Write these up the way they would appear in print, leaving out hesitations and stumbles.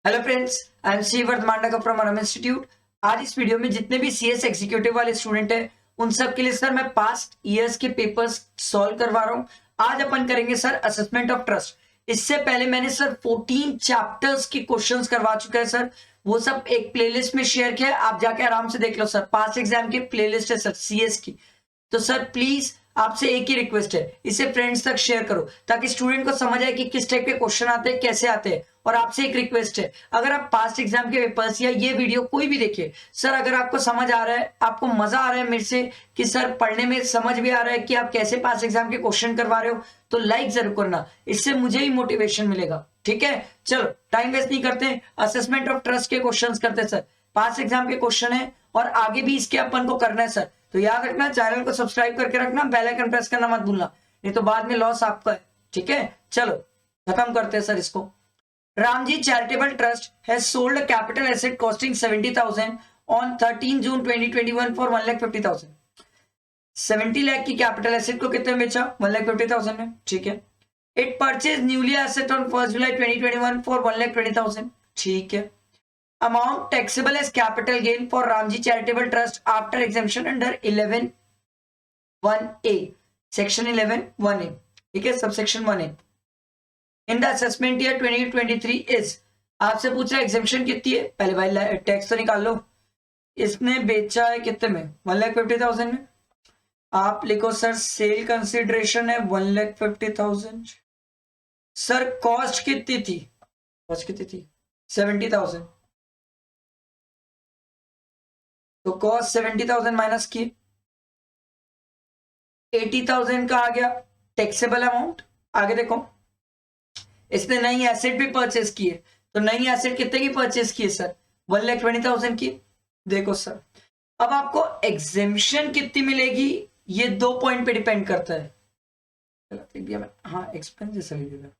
Hello friends, I am C वर्धमानडा from अरम institute. आज इस वीडियो में जितने भी सीएस एग्जीक्यूटिव वाले स्टूडेंट हैं उन सब के लिए सर मैं पास्ट ईयर्स के पेपर्स सॉल्व करवा रहा हूं। आज अपन करेंगे सर असेसमेंट ऑफ ट्रस्ट। इससे पहले मैंने सर 14 चैप्टर्स के क्वेश्चंस करवा चुका है सर, वो सब एक प्लेलिस्ट में शेयर किया है, आप जाके आराम से देख लो सर। पास्ट एग्जाम की प्लेलिस्ट है सर सीएस की। तो सर प्लीज आपसे एक ही रिक्वेस्ट है, इसे फ्रेंड्स तक शेयर करो ताकि स्टूडेंट को समझ आए कि किस टाइप के क्वेश्चन आते हैं, कैसे आते हैं। और आपसे एक रिक्वेस्ट है, अगर आप पास्ट एग्जाम के पेपर्स या ये वीडियो कोई भी देखिए सर, अगर आपको समझ आ रहा है, आपको मजा आ रहा है मेरे से कि सर पढ़ने में समझ भी आ रहा है कि आप कैसे पास्ट एग्जाम के क्वेश्चन करवा रहे हो, तो लाइक जरूर करना, इससे मुझे ही मोटिवेशन मिलेगा। ठीक है, चलो टाइम वेस्ट नहीं करते, असेसमेंट ऑफ ट्रस्ट के क्वेश्चन करते हैं सर। पास्ट एग्जाम के क्वेश्चन है और आगे भी इसके अपन को करना है सर। तो याद रखना, चैनल को सब्सक्राइब करके रखना, बेल आइकन प्रेस करना मत भूलना, नहीं तो बाद में लॉस आपका है। ठीक है, चलो खत्म करते हैं सर इसको। Ramji charitable trust has sold a capital asset costing 70,000 on 13 June 2021 for 1,50,000। 70 lakh की कैपिटल एसेट को कितने में बेचा? 1,50,000 में। ठीक है। It purchase newly asset on 1 July 2021 for 1,20,000। ठीक है। Amount taxable as capital gain for Ramji Charitable Trust after exemption under 11(1)(a), section 11(1)(a). ठीक है, subsection 1(a). In the assessment year 2023 is, आपसे पूछ रहा है एग्जेम्पशन कितनी है, पहले भाई टैक्स तो निकाल लो। इसने बेचा है कितने में? 1,50,000 में। आप लिखो सर सेल कंसिडरेशन है 1,50,000। सर कॉस्ट कितनी थी? कॉस्ट कितनी थी? 70,000। तो कॉस्ट 70,000 माइनस की 80,000 का आ गया टैक्सेबल अमाउंट। आगे देखो, इसने नई एसेट भी परचेस की है, तो नई एसेट कितने की परचेस की है सर? 1,20,000 की। देखो सर, अब आपको एग्जेम्पशन कितनी मिलेगी ये 2 पॉइंट पे डिपेंड करता है। हाँ, एक्सपेंस जैसा लिख,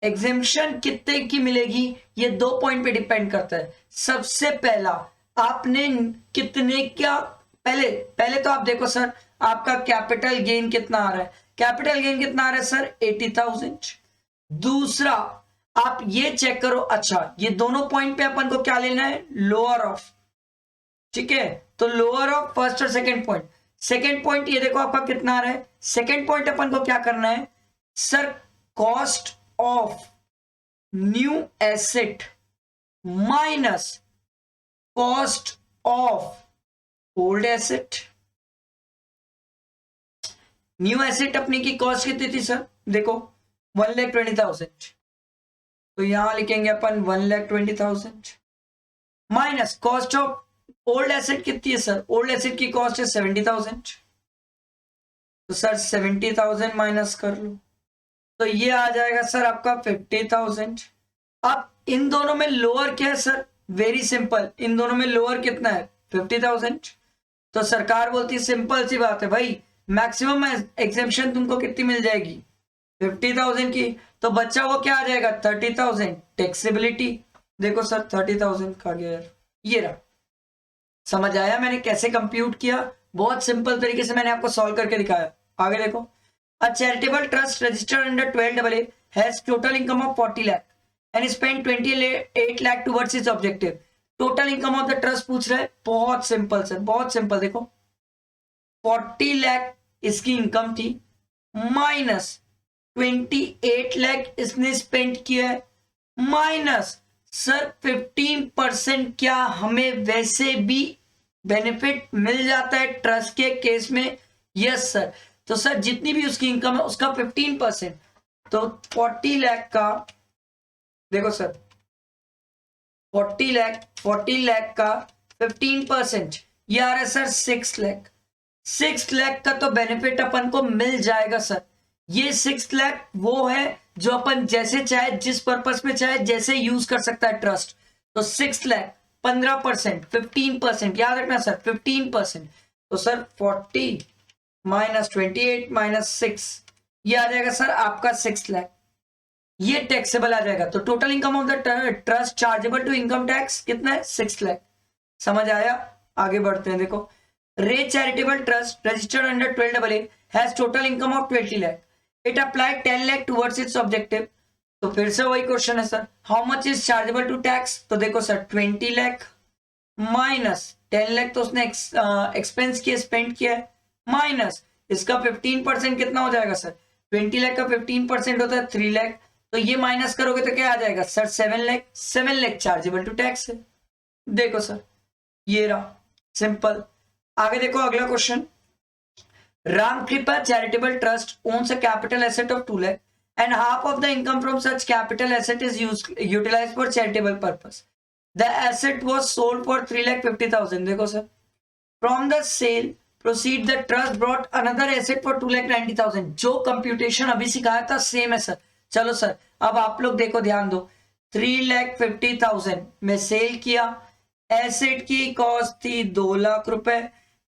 एग्जेम्पशन कितने की मिलेगी ये 2 पॉइंट पे डिपेंड करता है। सबसे पहला, आपने कितने क्या, पहले पहले तो आप देखो सर, आपका कैपिटल गेन कितना आ रहा है? कैपिटल गेन कितना आ रहा है सर? 80,000। दूसरा, आप ये चेक करो, अच्छा ये दोनों पॉइंट पे अपन को क्या लेना है? Lower of. ठीक है, तो लोअर ऑफ फर्स्ट और सेकेंड पॉइंट। सेकेंड पॉइंट ये देखो आपका कितना आ रहा है? सेकेंड पॉइंट अपन को क्या करना है sir? Cost of new asset minus cost of old asset। New asset अपनी की कॉस्ट कितनी थी सर? देखो 1,20,000, तो यहां लिखेंगे अपन 1,20,000 minus cost of old asset कितनी है सर? ओल्ड एसेट की कॉस्ट है 70,000, तो सर 70,000 माइनस कर लो, तो ये आ जाएगा सर आपका 50,000। अब इन दोनों में लोअर क्या है सर? वेरी सिंपल, इन दोनों में लोअर कितना है? 50,000। तो सरकार बोलती है सिंपल सी बात है भाई, मैक्सिमम एग्जेम्पशन तुमको कितनी मिल जाएगी? 50,000 की। तो बच्चा वो क्या आ जाएगा? 30,000 टैक्सेबिलिटी। देखो सर 30,000 का गया यार, ये रहा। समझ आया मैंने कैसे कंप्यूट किया? बहुत सिंपल तरीके से मैंने आपको सॉल्व करके दिखाया। आगे देखो, a charitable trust registered under 12AA has total income of 40 lakh and spent 28 lakh towards its objective। Total income of the trust पूछ रहा है, बहुत सिंपल सर, बहुत सिंपल। देखो 40 लाख इसकी इनकम थी, माइनस 28 लाख इसने स्पेंड किया है, माइनस सर 15% क्या हमें वैसे भी बेनिफिट मिल जाता है ट्रस्ट के केस में? Yes sir. तो सर जितनी भी उसकी इनकम है उसका 15%, तो 40 लाख का, देखो सर 40 लाख का 15% ये आ रहा है सर 6 लाख। 6 लाख का तो बेनिफिट अपन को मिल जाएगा सर। ये 6 लाख वो है जो अपन जैसे चाहे, जिस पर्पस में चाहे, जैसे यूज कर सकता है ट्रस्ट। तो 6 लाख 15%, 15%, याद रखना सर 15%। तो सर 40 माइनस 28 माइनस 6, ये आ जाएगा सर आपका 6 लाख। ये टैक्सेबल आ जाएगा। तो total income of the trust chargeable to income tax कितना है? 6 लाख। समझ आया? आगे बढ़ते हैं। देखो, रे charitable trust registered under 12AA has total income of 20 lakh. It applied 10 lakh towards its objective. तो फिर से वही क्वेश्चन है sir, how much is chargeable to tax? तो देखो सर 20 लाख माइनस 10 लाख तो उसने एक्सपेंस किया, स्पेंड किया है, माइनस इसका 15% कितना हो जाएगा सर? 20 लाख का 15% होता है 3 लाख, तो ये माइनस करोगे तो क्या आ जाएगा sir? 7 lakh. 7 lakh chargeable to tax है। देखो सर ये रहा, सिंपल। आगे देखो अगला क्वेश्चन, राम कृपा charitable trust owns a capital asset of 2 lakh and half of the income from such capital asset is utilized for charitable purpose. The asset was sold for 3,50,000. देखो sir, from the sale proceed the trust brought another asset for 2,90,000. जो computation अभी सिखाया था same है sir. चलो sir अब आप लोग देखो, ध्यान दो, 3,50,000 में सेल किया, एसेट की कॉस्ट थी 2 लाख रुपए,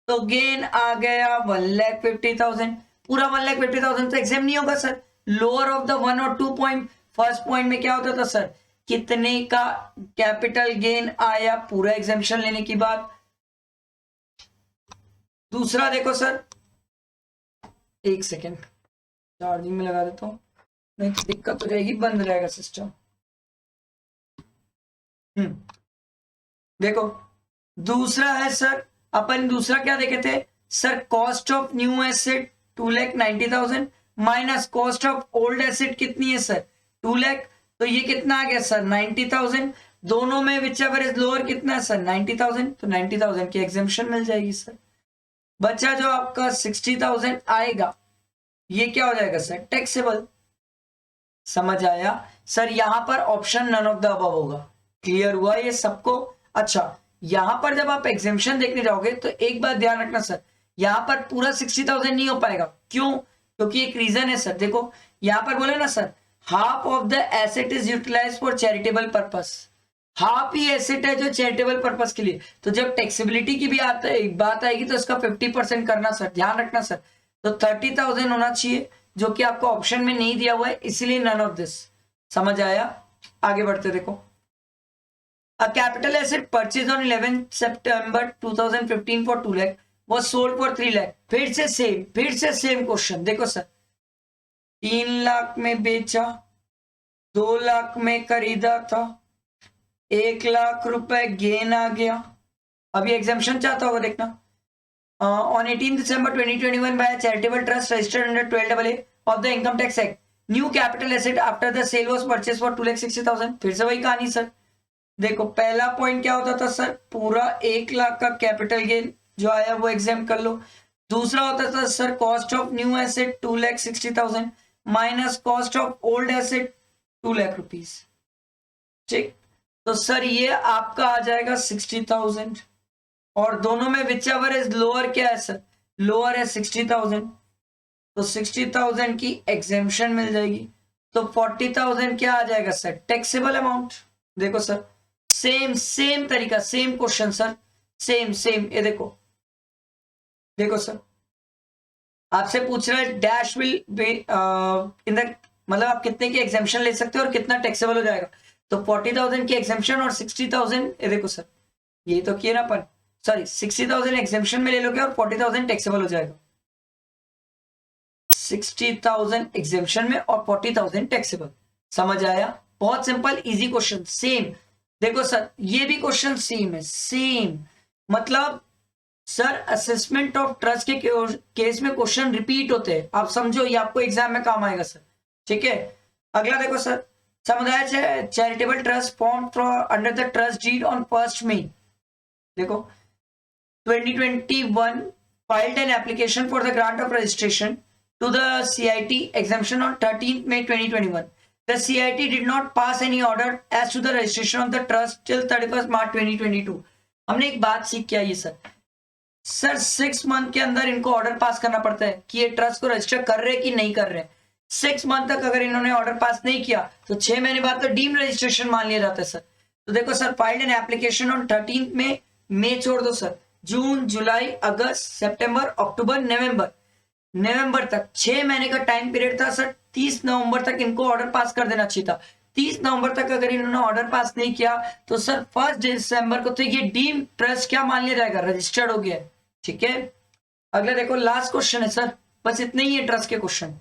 तो गेन आ गया 1,50,000। पूरा 1,50,000 तो एग्जाम नहीं होगा सर, लोअर ऑफ द 1 और 2 पॉइंट। फर्स्ट पॉइंट में क्या होता था सर, कितने का कैपिटल गेन आया पूरा एग्जामिशन लेने की बाद। दूसरा देखो सर, एक सेकेंड चार्जिंग में लगा देता हूं, नहीं तो दिक्कत हो जाएगी, बंद रहेगा सिस्टम। देखो दूसरा है सर, अपन दूसरा क्या देखे थे sir, cost of new asset 2,90,000 minus cost of old asset कितनी है सर 2 लाख, तो ये कितना आ गया सर 90,000। दोनों में विच एवर इज लोअर कितना है सर 90,000, तो 90,000 की एग्जेम्पशन मिल जाएगी सर। बच्चा जो आपका 60,000 आएगा ये क्या हो जाएगा सर टैक्सेबल। समझ आया सर? यहां पर option none of the above होगा। क्लियर हुआ ये सबको? अच्छा यहां पर जब आप एग्जेम्पशन देखने जाओगे तो एक बात ध्यान रखना सर, यहां पर पूरा 60,000 नहीं हो पाएगा। क्यों? क्योंकि एक रीजन है सर। देखो यहां पर बोले ना sir, half of the asset is utilize for charitable purpose, half ही एसेट है जो चैरिटेबल पर्पस के लिए। तो जब टैक्सेबिलिटी की भी बात आएगी तो इसका 50% करना सर, ध्यान रखना सर। तो 30,000 होना चाहिए जो कि आपको ऑप्शन में नहीं दिया हुआ है, इसलिए नन ऑफ दिस। समझ आया? आगे बढ़ते देखो, a capital asset purchase on 11 September 2015 for 2 lakh was sold for 3 lakh. फिर से सेम क्वेश्चन। देखो सर 3 लाख में बेचा, 2 लाख में खरीदा था, 1 लाख रुपए गेन आ गया। अभी एग्जाम्पशन चाहता होगा देखना, on 18 December 2021 by a charitable trust registered under 12AA of the Income Tax Act, new capital asset after the sale was purchased for 2,60,000। फिर से वही कहानी सर। देखो पहला पॉइंट क्या होता था सर, पूरा 1 लाख का कैपिटल गेन जो आया वो एग्जाम कर लो। दूसरा होता था sir cost of new asset 2,60,000 minus cost of old asset 2 lakh rupees. ठीक, तो सर ये आपका आ जाएगा 60,000 और दोनों में विच एवर इज लोअर क्या है सर, लोअर है 60,000, तो 60,000 की एग्जेम्पशन मिल जाएगी। तो 40,000 क्या आ जाएगा सर टैक्सेबल अमाउंट। देखो सर सेम तरीका, सेम क्वेश्चन सर, सेम ये देखो सर आपसे पूछ रहा है डैश विल इन द, मतलब आप कितने की एग्जेम्पशन ले सकते हो और कितना टैक्सेबल हो जाएगा। तो 40,000 की एग्जेम्पशन और 60,000, ये देखो सर यही तो किया ना अपन, सॉरी 60,000 एग्जेम्पशन में ले लोगे और 40,000 टैक्सेबल हो जाएगा। 60,000 एग्जेम्पशन में और 40,000 टैक्सेबल। समझ आया? बहुत सिंपल इजी क्वेश्चन। सेम देखो सर ये भी क्वेश्चन सेम है, सेम मतलब सर असेसमेंट ऑफ ट्रस्ट के केस में क्वेश्चन रिपीट होते हैं, आप समझो ये आपको एग्जाम में काम आएगा सर। ठीक है, अगला देखो sir, Samuday charitable trust form under the trust deed on 1 May देखो 2021 filed an application for the grant of registration to the CIT exemption on 13th May 2021. The CIT did not pass any order as to the registration of the trust till 31st March 2022. हमने एक बात सीख किया ये sir 6 month के अंदर इनको order pass करना पड़ता है कि ये ट्रस्ट को रजिस्टर कर रहे कि नहीं कर रहे। 6 मंथ तक अगर इन्होंने ऑर्डर पास नहीं किया तो 6 महीने बाद तो डीम रजिस्ट्रेशन मान लिया जाता है सर। तो देखो sir filed an application on 13th में, मई छोड़ दो सर, जून जुलाई अगस्त सितंबर अक्टूबर नवंबर तक 6 महीने का टाइम पीरियड था सर। 30 नवंबर तक इनको ऑर्डर पास कर देना चाहिए था। 30 नवंबर तक अगर इन्होंने ऑर्डर पास नहीं किया तो सर 1 दिसंबर को तो ये डीम ट्रस्ट क्या मान लिया जाएगा, रजिस्टर्ड हो गया। ठीक है, अगला देखो लास्ट क्वेश्चन है सर, बस इतने ही है ट्रस्ट के question.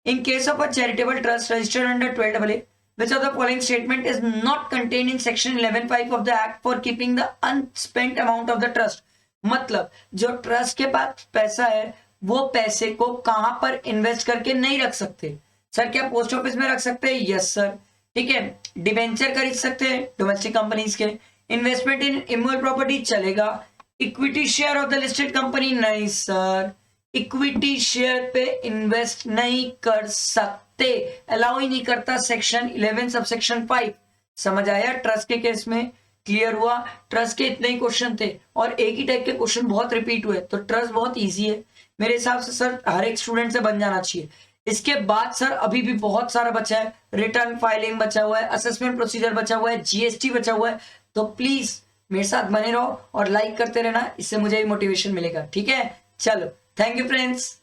In case of a charitable trust registered under 12AA which of the following statement is not contained in section 11(5) of the act for keeping the unspent amount of the trust? मतलब जो trust के पास पैसा है वो पैसे को कहां पर इन्वेस्ट करके नहीं रख सकते? सर क्या पोस्ट ऑफिस में रख सकते हैं? Yes sir. ठीक है, डिबेंचर खरीद सकते हैं डोमेस्टिक कंपनीज के। इन्वेस्टमेंट इन इमूवेबल प्रॉपर्टी चलेगा। Equity share of the listed company नहीं सर, इक्विटी शेयर पे इन्वेस्ट नहीं कर सकते, अलाउ ही नहीं करता सेक्शन 11 सबसेक्शन 5। समझ आया? ट्रस्ट के केस में क्लियर हुआ। ट्रस्ट के इतने ही क्वेश्चन थे और एक ही टाइप के क्वेश्चन बहुत रिपीट हुए, तो ट्रस्ट बहुत इजी है मेरे हिसाब से सर, हर एक स्टूडेंट से बन जाना चाहिए। इसके बाद सर अभी भी बहुत सारा बचा है, रिटर्न फाइलिंग बचा हुआ है, असेसमेंट प्रोसीजर बचा हुआ है, जीएसटी बचा हुआ है, तो प्लीज मेरे साथ बने रहो और लाइक करते रहना, इससे मुझे भी मोटिवेशन मिलेगा। ठीक है, चलो थैंक यू फ्रेंड्स।